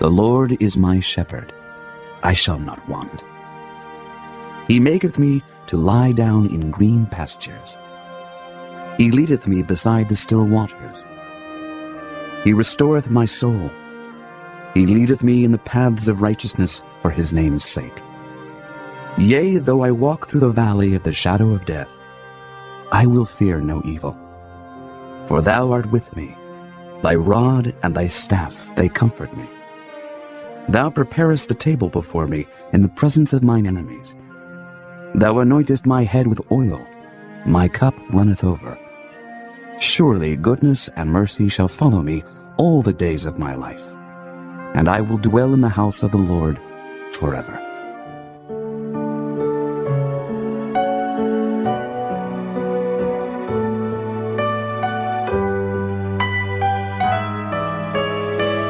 The Lord is my shepherd, I shall not want. He maketh me to lie down in green pastures. He leadeth me beside the still waters. He restoreth my soul. He leadeth me in the paths of righteousness for his name's sake. Yea, though I walk through the valley of the shadow of death, I will fear no evil. For thou art with me. Thy rod and thy staff, they comfort me. Thou preparest a table before me in the presence of mine enemies. Thou anointest my head with oil. My cup runneth over. Surely goodness and mercy shall follow me all the days of my life, and I will dwell in the house of the Lord forever.